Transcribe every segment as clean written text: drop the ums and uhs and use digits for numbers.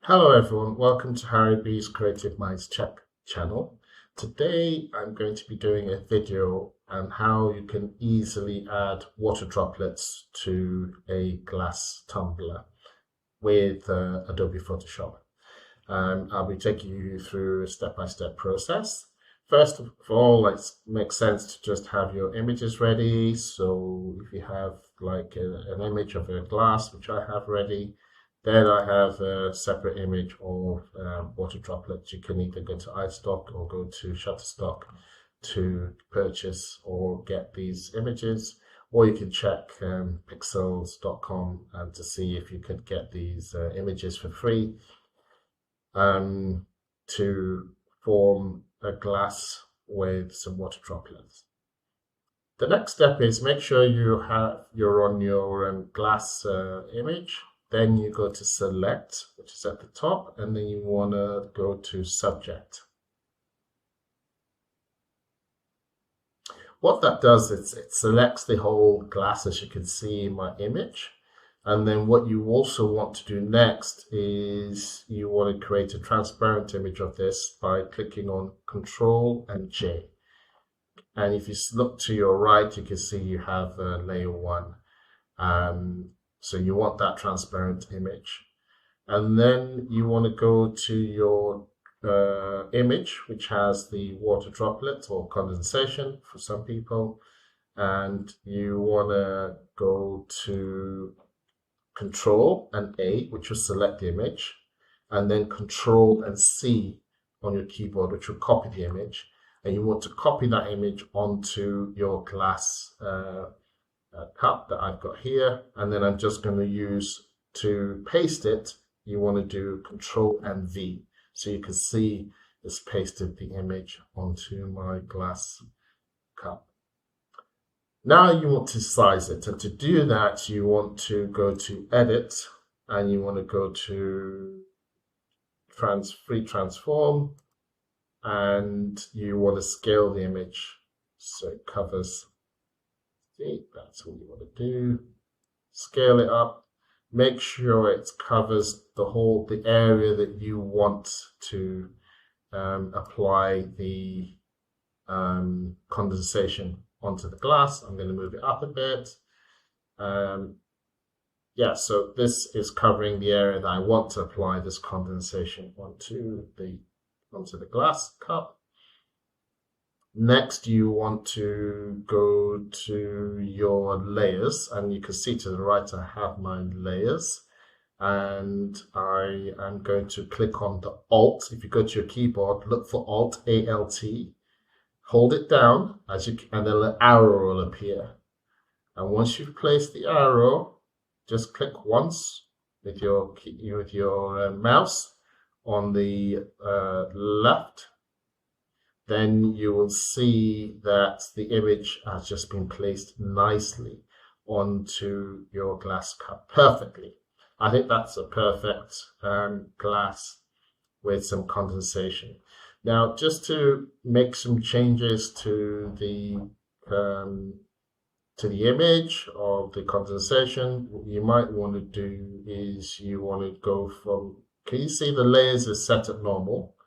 Hello everyone, welcome to Harry's Creative Minds channel. Today I'm going to be doing a video on how you can easily add water droplets to a glass tumbler with Adobe Photoshop. I'll be taking you through a step-by-step process. First of all, it makes sense to just have your images ready. So if you have like an image of a glass, which I have ready, then I have a separate image of water droplets. You can either go to istock or go to Shutterstock to purchase or get these images, or you can check pixels.com and to see if you could get these images for free to form a glass with some water droplets. The next step is make sure you're on your glass image. Then you go to select, which is at the top, and then you want to go to subject. What that does is it selects the whole glass, as you can see in my image. And then what you also want to do next is you want to create a transparent image of this by clicking on CTRL and J. And if you look to your right, you can see you have layer 1. So you want that transparent image. And then you want to go to your image, which has the water droplet or condensation for some people. And you want to go to Control and A, which will select the image, and then Control and C on your keyboard, which will copy the image. And you want to copy that image onto your glass cup that I've got here. And then I'm just going to use to paste it. You want to do Control and V. So you can see it's pasted the image onto my glass cup. Now you want to size it, and to do that you want to go to Edit and you want to go to Free Transform, and you want to scale the image so it covers. See, that's what you want to do. Scale it up, make sure it covers the area that you want to apply the condensation onto the glass. I'm going to move it up a bit. Yeah, so this is covering the area that I want to apply this condensation onto the glass cup. Next, you want to go to your layers, and you can see to the right I have my layers, and I am going to click on the Alt. If you go to your keyboard, look for Alt, A-L-T. Hold it down and then an arrow will appear. And once you've placed the arrow, just click once with your mouse on the left. Then you will see that the image has just been placed nicely onto your glass cup perfectly. I think that's a perfect glass with some condensation. Now, just to make some changes to the image of the condensation, what you might want to do is you want to go from, can you see the layers are set at normal?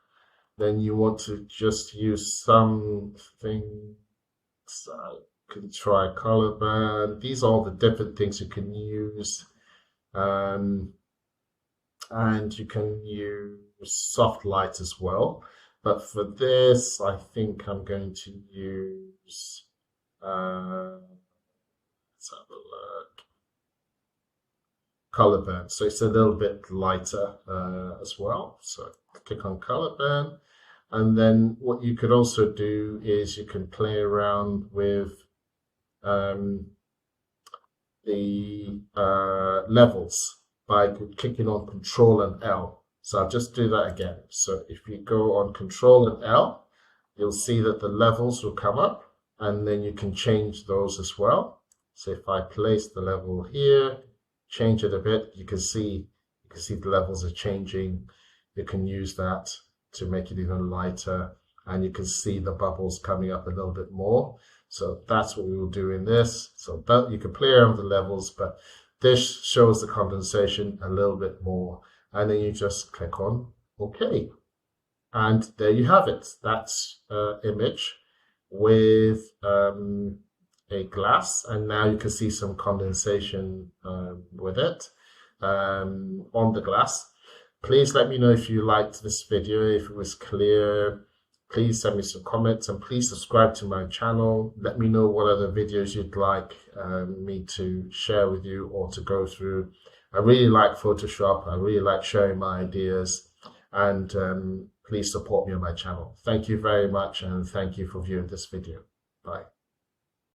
Then you want to just use something, so I can try color band. These are all the different things you can use. And you can use soft light as well. But for this, I think I'm going to use, let's have a look, color band. So it's a little bit lighter as well. So click on color band. And then what you could also do is you can play around with the levels by clicking on Control and L. So I'll just do that again. So if you go on Control and L, you'll see that the levels will come up, and then you can change those as well. So if I place the level here, change it a bit, you can see the levels are changing. You can use that to make it even lighter, and you can see the bubbles coming up a little bit more. So that's what we will do in this. So that you can play around with the levels, but This shows the condensation a little bit more, and then you just click on OK. And there you have it. That's an image with a glass, and now you can see some condensation with it on the glass. Please let me know if you liked this video, if it was clear. Please send me some comments, and please subscribe to my channel. Let me know what other videos you'd like me to share with you or to go through. I really like Photoshop. I really like sharing my ideas, and please support me on my channel. Thank you very much, and thank you for viewing this video. Bye.